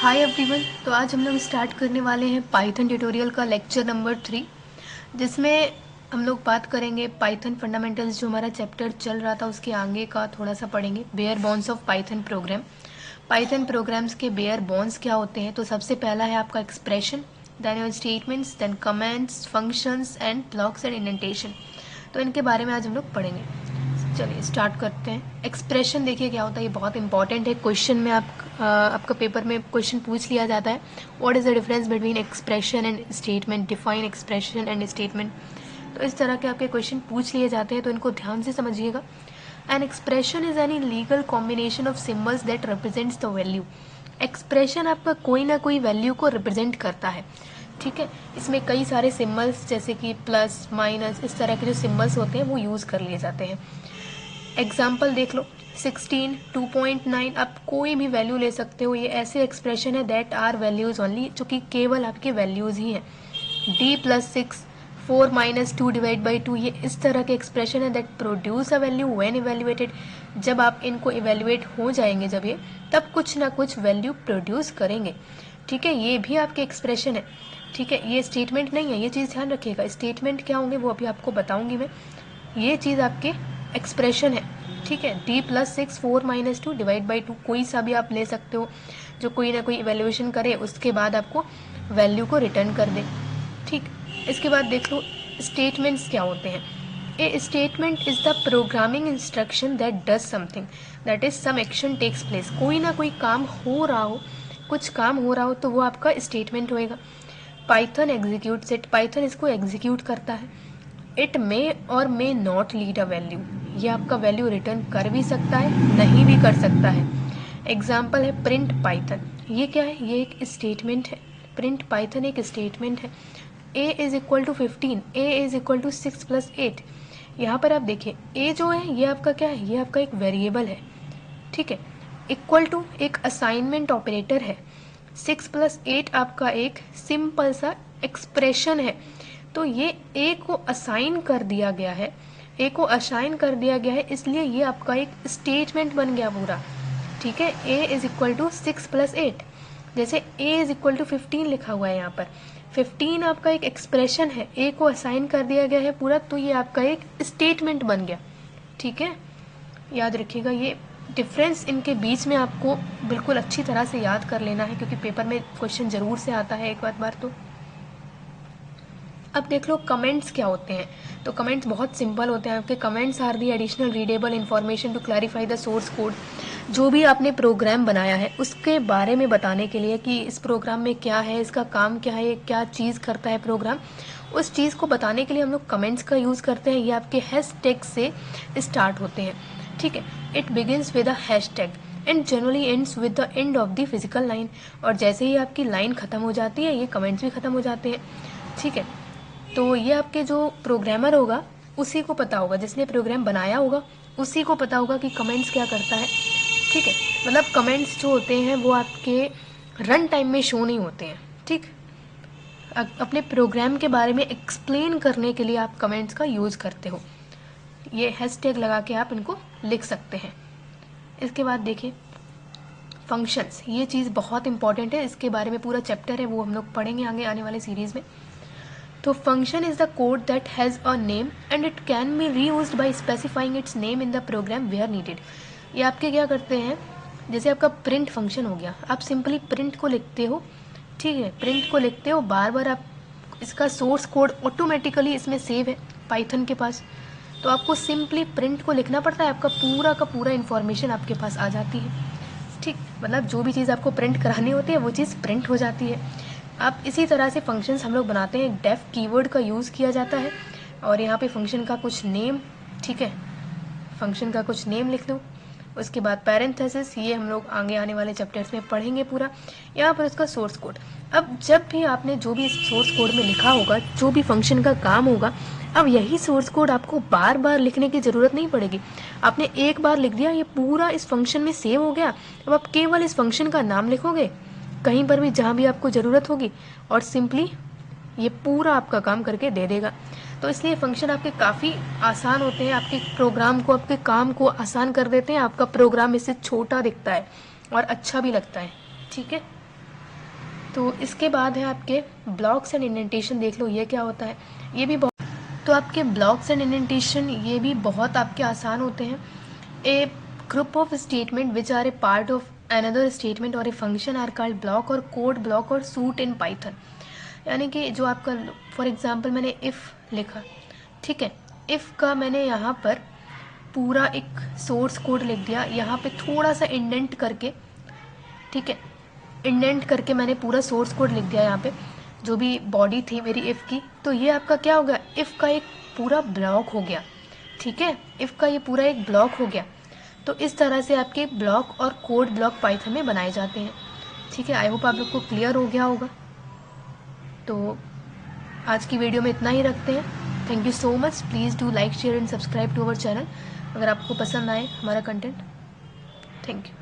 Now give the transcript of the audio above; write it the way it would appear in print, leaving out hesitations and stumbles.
Hi everyone. तो आज हम लोग स्टार्ट करने वाले हैं पाइथन ट्यूटोरियल का लेक्चर नंबर 3, जिसमें हम लोग बात करेंगे पाइथन फंडामेंटल्स। जो हमारा चैप्टर चल रहा था उसके आगे का थोड़ा सा पढ़ेंगे। Bare bones of Python program. Python programs के बेयर बोन्स क्या होते हैं? तो सबसे पहला है आपका expression, then your statements, then comments, functions and blocks and indentation. तो इनके बारे में आज हम लोग पढ़ेंगे। चलिए स्टार्ट करते हैं। एक्सप्रेशन देखिए क्या होता है, ये बहुत इंपॉर्टेंट है। क्वेश्चन में आपका पेपर में क्वेश्चन पूछ लिया जाता है, what is the difference between expression and statement, define expression and statement. तो इस तरह के आपके क्वेश्चन पूछ लिए जाते हैं, तो इनको ध्यान से समझिएगा। An expression is any legal combination of symbols that represents the value. Expression आपका कोई ना कोई वैल्यू को रिप्रेजेंट करता है, ठीक है। इसमें कई सारे सिम्बल्स जैसे कि प्लस, माइनस, इस तरह के जो सिम्बल्स होते हैं वो यूज़ कर लिए जाते हैं। एग्जाम्पल देख लो, 16, 2.9, आप कोई भी वैल्यू ले सकते हो। ये ऐसे एक्सप्रेशन है दैट आर वैल्यूज़ ओनली, जो कि केवल आपके वैल्यूज़ ही हैं। D+6, 4-2 ये इस तरह के एक्सप्रेशन है that produce a value when evaluated. जब आप इनको इवेल्युएट हो जाएंगे, जब ये तब कुछ ना कुछ वैल्यू प्रोड्यूस करेंगे, ठीक है। ये भी आपके एक्सप्रेशन है, ठीक है। ये स्टेटमेंट नहीं है, ये चीज़ ध्यान रखिएगा। स्टेटमेंट क्या होंगे वो अभी आपको बताऊंगी मैं। ये चीज़ आपके एक्सप्रेशन है, ठीक है। D+6, 4-2 कोई सा भी आप ले सकते हो, जो कोई ना कोई इवेल्युएशन करे, उसके बाद आपको वैल्यू को रिटर्न कर दे, ठीक। इसके बाद देख लो स्टेटमेंट्स क्या होते हैं। A statement is the programming instruction that does something, that is some action takes place. कोई ना कोई काम हो रहा हो, कुछ काम हो रहा हो, तो वो आपका स्टेटमेंट होएगा। पाइथन एग्जीक्यूट्स इट, पाइथन इसको एग्जीक्यूट करता है। इट मे और may not lead a value, ये आपका वैल्यू रिटर्न कर भी सकता है, नहीं भी कर सकता है। एग्जाम्पल है प्रिंट पाइथन, ये क्या है? ये एक स्टेटमेंट है। प्रिंट पाइथन एक स्टेटमेंट है। A=15, A=6 + 8। यहाँ पर आप देखिए A जो है ये आपका क्या है? ये आपका एक वेरिएबल है, ठीक है। इक्वल टू एक असाइनमेंट ऑपरेटर है। 6 + 8 आपका एक सिंपल सा एक्सप्रेशन है। तो ये ए को असाइन कर दिया गया है, ए को असाइन कर दिया गया है, इसलिए ये आपका एक स्टेटमेंट बन गया पूरा, ठीक है। A=6 + 8, जैसे A=15 लिखा हुआ है यहाँ पर। 15 आपका एक एक्सप्रेशन है, ए को असाइन कर दिया गया है पूरा, तो ये आपका एक स्टेटमेंट बन गया, ठीक है। याद रखिएगा, ये डिफरेंस इनके बीच में आपको बिल्कुल अच्छी तरह से याद कर लेना है, क्योंकि पेपर में क्वेश्चन ज़रूर से आता है एक बार तो। अब देख लो कमेंट्स क्या होते हैं। तो कमेंट्स बहुत सिंपल होते हैं आपके। Comments are the additional readable information to clarify the source code. जो भी आपने प्रोग्राम बनाया है उसके बारे में बताने के लिए कि इस प्रोग्राम में क्या है, इसका काम क्या है, क्या चीज़ करता है प्रोग्राम, उस चीज़ को बताने के लिए हम लोग कमेंट्स का यूज़ करते हैं। ये आपके हैशटैग से स्टार्ट होते हैं, ठीक है। It begins with a hashtag and generally ends with the end of the physical line. और जैसे ही आपकी लाइन ख़त्म हो जाती है, ये कमेंट्स भी ख़त्म हो जाते हैं, ठीक है। तो ये आपके जो प्रोग्रामर होगा उसी को पता होगा, जिसने प्रोग्राम बनाया होगा उसी को पता होगा कि कमेंट्स क्या करता है, ठीक है। मतलब कमेंट्स जो होते हैं वो आपके रन टाइम में शो नहीं होते हैं, ठीक। अपने प्रोग्राम के बारे में एक्सप्लेन करने के लिए आप कमेंट्स का यूज़ करते हो। ये हैशटैग लगा के आप इनको लिख सकते हैं। इसके बाद देखिए फंक्शंस, ये चीज़ बहुत इंपॉर्टेंट है, इसके बारे में पूरा चैप्टर है, वो हम लोग पढ़ेंगे आगे आने वाले सीरीज़ में। तो function is the code that has a name and it can be reused by specifying its name in the program where needed. ये आपके क्या करते हैं, जैसे आपका प्रिंट फंक्शन हो गया, आप सिंपली प्रिंट को लिखते हो, ठीक है। प्रिंट को लिखते हो, बार बार आप इसका सोर्स कोड ऑटोमेटिकली इसमें सेव है पाइथन के पास, तो आपको सिंपली प्रिंट को लिखना पड़ता है, आपका पूरा का पूरा इन्फॉर्मेशन आपके पास आ जाती है, ठीक। मतलब जो भी चीज़ आपको प्रिंट करानी होती है वो चीज़ प्रिंट हो जाती है। आप इसी तरह से फंक्शंस हम लोग बनाते हैं। डेफ कीवर्ड का यूज़ किया जाता है और यहाँ पे फंक्शन का कुछ नेम, ठीक है, फंक्शन का कुछ नेम लिख दो। उसके बाद पैरेंथेसिस, ये हम लोग आगे आने वाले चैप्टर्स में पढ़ेंगे पूरा। यहाँ पर उसका सोर्स कोड। अब जब भी आपने जो भी सोर्स कोड में लिखा होगा, जो भी फंक्शन का काम होगा, अब यही सोर्स कोड आपको बार बार लिखने की ज़रूरत नहीं पड़ेगी। आपने एक बार लिख दिया, ये पूरा इस फंक्शन में सेव हो गया। अब आप केवल इस फंक्शन का नाम लिखोगे कहीं पर भी जहाँ भी आपको ज़रूरत होगी, और सिंपली ये पूरा आपका काम करके दे देगा। तो इसलिए फंक्शन आपके काफ़ी आसान होते हैं, आपके प्रोग्राम को, आपके काम को आसान कर देते हैं। आपका प्रोग्राम इससे छोटा दिखता है और अच्छा भी लगता है, ठीक है। तो इसके बाद है आपके ब्लॉक्स एंड इंडेंटेशन। देख लो ये क्या होता है, ये भी बहुत, तो आपके ब्लॉक्स एंड इंडेंटेशन ये भी बहुत आपके आसान होते हैं। A group of statement which are a part of another statement और a function are called block और कोड ब्लॉक और सूट इन पाइथन। यानी कि जो आपका, फॉर एग्जांपल मैंने इफ़ लिखा, ठीक है, इफ़ का मैंने यहाँ पर पूरा एक सोर्स कोड लिख दिया, यहाँ पे थोड़ा सा इंडेंट करके, ठीक है, इंडेंट करके मैंने पूरा सोर्स कोड लिख दिया यहाँ पे, जो भी बॉडी थी मेरी इफ़ की, तो ये आपका क्या हो गया, इफ़ का एक पूरा ब्लॉक हो गया, ठीक है, इफ़ का ये पूरा एक ब्लॉक हो गया। तो इस तरह से आपके ब्लॉक और कोड ब्लॉक पाइथन में बनाए जाते हैं, ठीक है। आई होप आप लोग को क्लियर हो गया होगा। तो आज की वीडियो में इतना ही रखते हैं। Thank you so much. Please do like share and subscribe to our channel अगर आपको पसंद आए हमारा कंटेंट। Thank you.